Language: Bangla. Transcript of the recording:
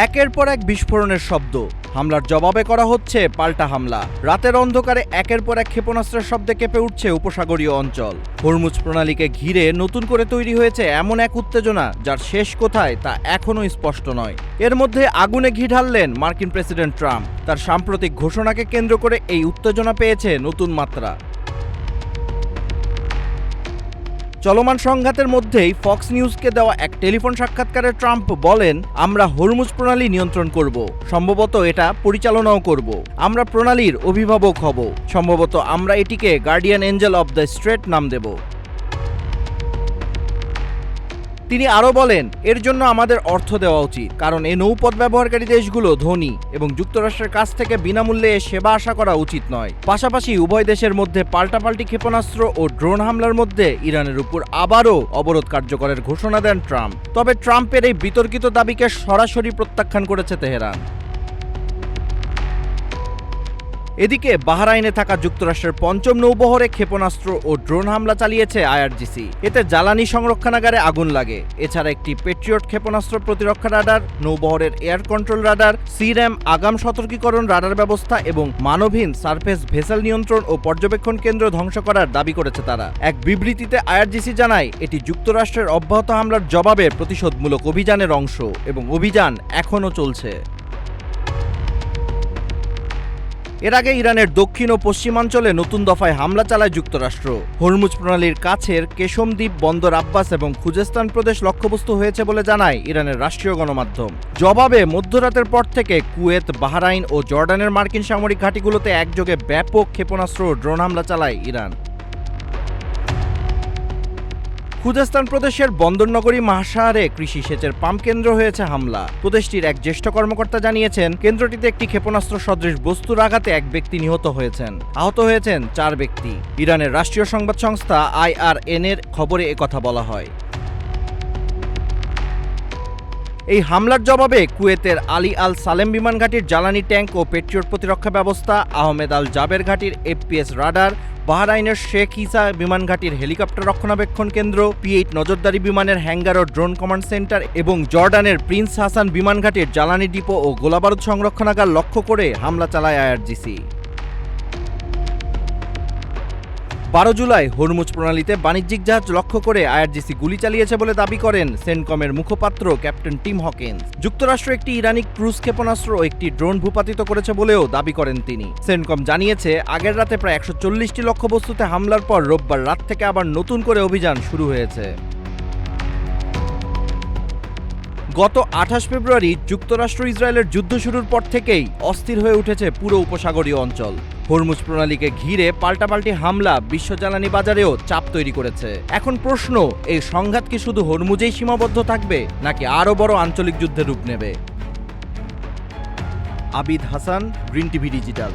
একের পর এক বিস্ফোরণের শব্দ, হামলার জবাবে করা হচ্ছে পাল্টা হামলা। রাতের অন্ধকারে একের পর এক ক্ষেপণাস্ত্রের শব্দে কেঁপে উঠছে উপসাগরীয় অঞ্চল। হরমুজ প্রণালীকে ঘিরে নতুন করে তৈরি হয়েছে এমন এক উত্তেজনা যার শেষ কোথায় তা এখনও স্পষ্ট নয়। এর মধ্যে আগুনে ঘি ঢাললেন মার্কিন প্রেসিডেন্ট ট্রাম্প। তার সাম্প্রতিক ঘোষণাকে কেন্দ্র করে এই উত্তেজনা পেয়েছে নতুন মাত্রা। চলমান সংঘাতের মধ্যেই ফক্স নিউজকে দেওয়া এক টেলিফোন সাক্ষাৎকারে ট্রাম্প বলেন, আমরা হরমুজ প্রণালী নিয়ন্ত্রণ করব, সম্ভবত এটা পরিচালনাও করব, আমরা প্রণালীর অভিভাবক হব, সম্ভবত আমরা এটিকে guardian Angel of the straight নাম দেব। তিনি আরও বলেন, এর জন্য আমাদের অর্থ দেওয়া উচিত, কারণ এই নৌপথ ব্যবহারকারী দেশগুলো ধনী এবং যুক্তরাষ্ট্রের কাছ থেকে বিনামূল্যে সেবা আশা করা উচিত নয়। পাশাপাশি উভয় দেশের মধ্যে পাল্টাপাল্টি ক্ষেপণাস্ত্র ও ড্রোন হামলার মধ্যে ইরানের উপর আবারও অবরোধ কার্যকরের ঘোষণা দেন ট্রাম্প। তবে ট্রাম্পের এই বিতর্কিত দাবিকে সরাসরি প্রত্যাখ্যান করেছে তেহরান। এদিকে বাহরাইনে থাকা যুক্তরাষ্ট্রের পঞ্চম নৌবহরে ক্ষেপণাস্ত্র ও ড্রোন হামলা চালিয়েছে আইআরজিসি। এতে জ্বালানি সংরক্ষণাগারে আগুন লাগে। এছাড়া একটি পেট্রিয়ট ক্ষেপণাস্ত্র প্রতিরক্ষা রাডার, নৌবহরের এয়ার কন্ট্রোল রাডার, সির্যাম আগাম সতর্কীকরণ রাডার ব্যবস্থা এবং মানবহীন সারফেস ভেসেল নিয়ন্ত্রণ ও পর্যবেক্ষণ কেন্দ্র ধ্বংস করার দাবি করেছে তারা। এক বিবৃতিতে আইআরজিসি জানায়, এটি যুক্তরাষ্ট্রের অব্যাহত হামলার জবাবে প্রতিশোধমূলক অভিযানের অংশ এবং অভিযান এখনও চলছে। এর আগে ইরানের দক্ষিণ ও পশ্চিমাঞ্চলে নতুন দফায় হামলা চালায় যুক্তরাষ্ট্র। হরমুজ প্রণালীর কাছের কেশম দ্বীপ, বন্দর আব্বাস এবং খুজেস্তান প্রদেশ লক্ষ্যবস্তু হয়েছে বলে জানায় ইরানের রাষ্ট্রীয় গণমাধ্যম। জবাবে মধ্যরাতের পর থেকে কুয়েত, বাহরাইন ও জর্ডানের মার্কিন সামরিক ঘাঁটিগুলোতে একযোগে ব্যাপক ক্ষেপণাস্ত্র ও ড্রোন হামলা চালায় ইরান। খুজেস্তান প্রদেশের বন্দরনগরী মাহশারে কৃষি সেচের পাম্প কেন্দ্র হয়েছে হামলা। প্রদেশটির এক জ্যেষ্ঠ কর্মকর্তা জানিয়েছেন, কেন্দ্রটিতে একটি ক্ষেপণাস্ত্র সদৃশ বস্তুর আঘাতে এক ব্যক্তি নিহত হয়েছেন। আহত হয়েছেন 4 ব্যক্তি। ইরানের রাষ্ট্রীয় সংবাদ সংস্থা IRN এর খবরে একথা বলা হয়। এই হামলার জবাবে কুয়েতের আলী আল সালেম বিমান ঘাঁটির জ্বালানি ট্যাঙ্ক ও পেট্রিয়ট প্রতিরক্ষা ব্যবস্থা, আহমেদ আল জাবের ঘাঁটির FPS রাডার, বাহরাইনের শেখ ইসা বিমান ঘাঁটির হেলিকপ্টার রক্ষণাবেক্ষণ কেন্দ্র, P-8 নজরদারি বিমানের হ্যাঙ্গার ও ড্রোন কমান্ড সেন্টার এবং জর্ডানের প্রিন্স হাসান বিমান ঘাঁটির জ্বালানি ডিপো ও গোলাবারুদ সংরক্ষণাগার লক্ষ্য করে হামলা চালায় আইআরজিসি। 12 জুলাই হরমুজ প্রণালীতে বাণিজ্যিক জাহাজ লক্ষ্য করে আইআরজিসি গুলি চালিয়েছে বলে দাবি করেন সেন্টকমের মুখপাত্র ক্যাপ্টেন টিম হকিন্স। যুক্তরাষ্ট্র একটি ইরানি ক্রুজ ক্ষেপণাস্ত্র ও একটি ড্রোন ভূপাতিত করেছে বলেও দাবি করেন তিনি। সেন্টকম জানিয়েছে, আগের রাতে প্রায় 140টি লক্ষ্যবস্তুতে হামলার পর রোববার রাত থেকে আবার নতুন করে অভিযান শুরু হয়েছে। গত 28 ফেব্রুয়ারি যুক্তরাষ্ট্র ইসরায়েলের যুদ্ধ শুরুর পর থেকেই অস্থির হয়ে উঠেছে পুরো উপসাগরীয় অঞ্চল। হরমুজ প্রণালীকে ঘিরে পাল্টাপাল্টি হামলা বিশ্ব জ্বালানি বাজারেও চাপ তৈরি করেছে। এখন প্রশ্ন, এই সংঘাত কি শুধু হরমুজেই সীমাবদ্ধ থাকবে নাকি আরও বড় আঞ্চলিক যুদ্ধের রূপ নেবে? Abid Hasan, green TV digital.